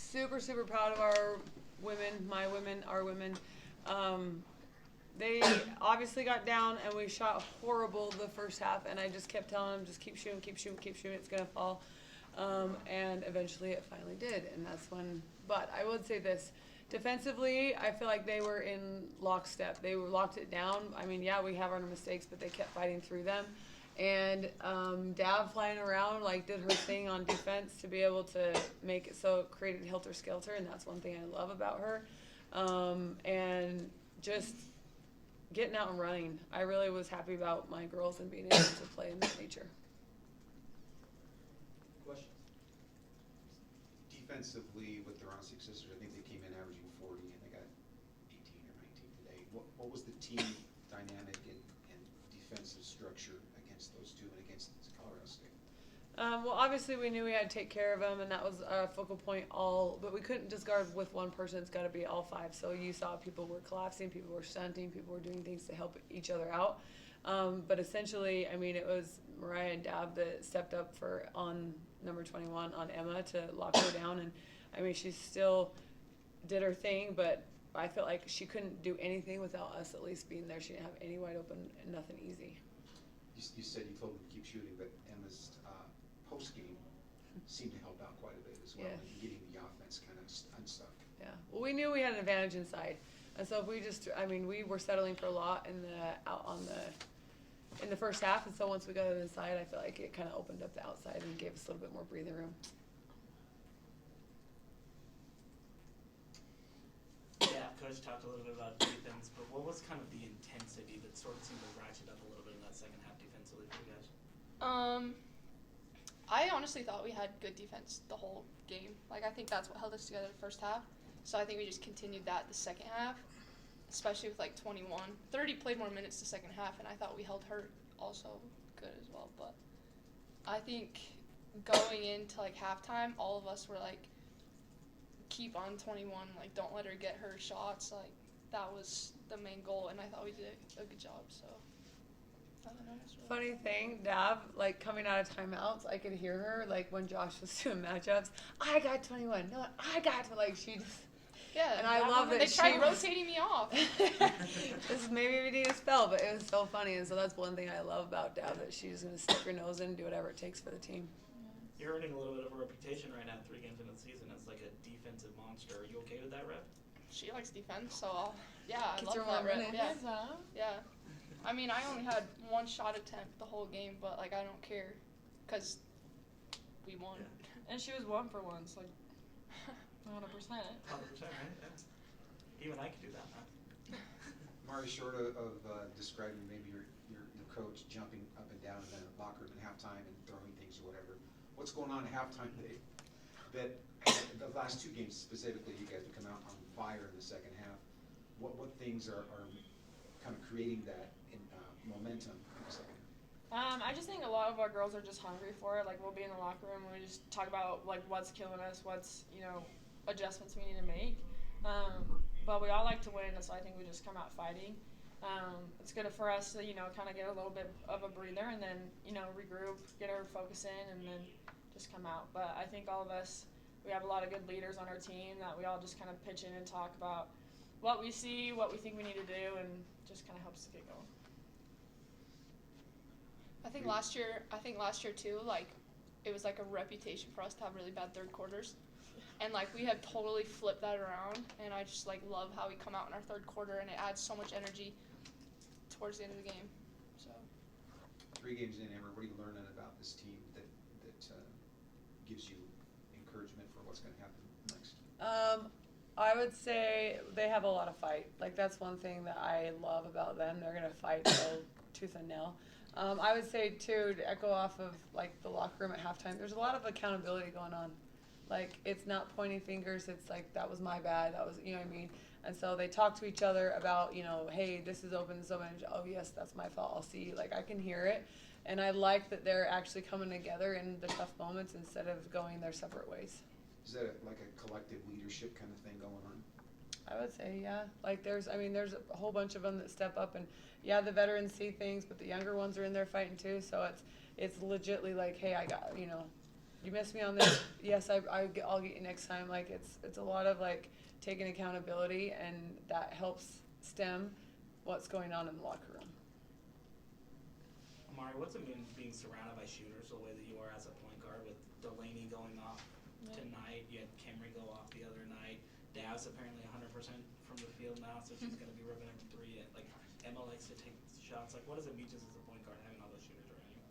super, super proud of our women, my women, our women. They obviously got down, and we shot horrible the first half, and I just kept telling them, just keep shooting, keep shooting, keep shooting, it's going to fall. And eventually it finally did, and that's when, but I would say this, defensively, I feel like they were in lockstep. They locked it down. I mean, yeah, we have our mistakes, but they kept fighting through them. And Dav flying around, like, did her thing on defense to be able to make it so it created helter-skelter, and that's one thing I love about her. And just getting out and running. I really was happy about my girls and being able to play in that nature. Questions? Defensively, with the Round 6 sisters, I think they came in averaging 40, and they got 18 or 19 today. What was the team dynamic and defensive structure against those two and against Colorado State? Well, obviously we knew we had to take care of them, and that was a focal point but we couldn't just guard with one person. It's got to be all five. So you saw people were collapsing, people were stunting, people were doing things to help each other out. But essentially, I mean, it was Mariah and Dab that stepped up on number 21, on Emma, to lock her down. And, I mean, she still did her thing, but I felt like she couldn't do anything without us at least being there. She didn't have any wide open and nothing easy. You said you told them to keep shooting, but Emma's post-game seemed to help out quite a bit as well, Yeah. in getting the offense kind of unstuck. Yeah. Well, we knew we had an advantage inside. And so if we we were settling for a lot in the first half, and so once we got it inside, I feel like it kind of opened up the outside and gave us a little bit more breathing room. Yeah, Coach talked a little bit about defense, but what was kind of the intensity that sort of seemed to ratchet up a little bit in that second half defensively for you guys? I honestly thought we had good defense the whole game. Like, I think that's what held us together the first half. So I think we just continued that the second half, especially with, like, 21. 30 played more minutes the second half, and I thought we held her also good as well. But I think going into, like, halftime, all of us were, like, keep on 21. Like, don't let her get her shots. Like, that was the main goal, and I thought we did a good job, so. Funny thing, Dav, like, coming out of timeouts, I could hear her, like, when Josh was doing matchups, I got 21, no, I got to, like, she just, yeah, and I love that they tried rotating me off. Maybe we need a spell, but it was so funny, and so that's one thing I love about Dav, that she's going to stick her nose in and do whatever it takes for the team. You're earning a little bit of a reputation right now, 3 games into the season, as, like, a defensive monster. Are you okay with that, Rep? She likes defense, so, I Gets love her that, more Rep. minutes. Yeah. I mean, I only had one shot attempt the whole game, but, like, I don't care because we won. Yeah. And she was 1 for 1, so, like, 100%. 100%, right? Yeah. Even I could do that, huh? Mari, short of describing maybe your coach jumping up and down in the locker room at halftime and throwing things or whatever, what's going on at halftime that the last 2 games specifically, you guys have come out on fire in the second half. What things are kind of creating that momentum in the second half? I just think a lot of our girls are just hungry for it. Like, we'll be in the locker room and we just talk about, like, what's killing us, what's, adjustments we need to make. But we all like to win, so I think we just come out fighting. It's good for us to, kind of get a little bit of a breather and then, regroup, get our focus in, and then just come out. But I think all of us, we have a lot of good leaders on our team that we all just kind of pitch in and talk about what we see, what we think we need to do, and just kind of helps us get going. I think last year too, like, it was like a reputation for us to have really bad third quarters. And, like, we have totally flipped that around, and I just, like, love how we come out in our third quarter, and it adds so much energy towards the end of the game. So 3 games in, Amber, what are you learning about this team that gives you encouragement for what's going to happen next? I would say they have a lot of fight. Like, that's one thing that I love about them. They're going to fight till tooth and nail. I would say, too, to echo off of, like, the locker room at halftime, there's a lot of accountability going on. Like, it's not pointing fingers. It's like, that was my bad. That was, you know what I mean? And so they talk to each other about, hey, this is open, so much. Oh, yes, that's my fault. I'll see. Like, I can hear it. And I like that they're actually coming together in the tough moments instead of going their separate ways. Is that like a collective leadership kind of thing going on? I would say, yeah. Like, there's a whole bunch of them that step up, and yeah, the veterans see things, but the younger ones are in there fighting too. So it's legitly like, hey, I got, you missed me on this. Yes, I'll get you next time. Like it's a lot of like taking accountability, and that helps stem what's going on in the locker room. Amari, what's it mean being surrounded by shooters the way that you are as a point guard with Delaney going off tonight? You had Camry go off the other night. Dav's apparently 100% from the field now, so she's going to be ripping every three. Like Emma likes to take shots. Like, what does it mean just as a point guard having all those shooters around you?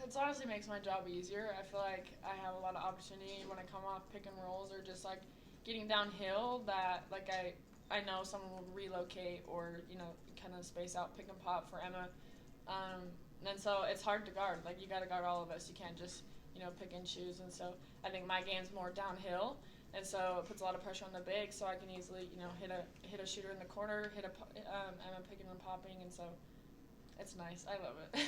It honestly makes my job easier. I feel like I have a lot of opportunity when I come off pick and rolls or just like getting downhill that like I know someone will relocate or, you know, kind of space out pick and pop for Emma. And so it's hard to guard. Like, you got to guard all of us. You can't just, you know, pick and choose. And so I think my game's more downhill. And so it puts a lot of pressure on the big, so I can easily, you know, hit a shooter in the corner, Emma picking and popping. And so it's nice. I love it.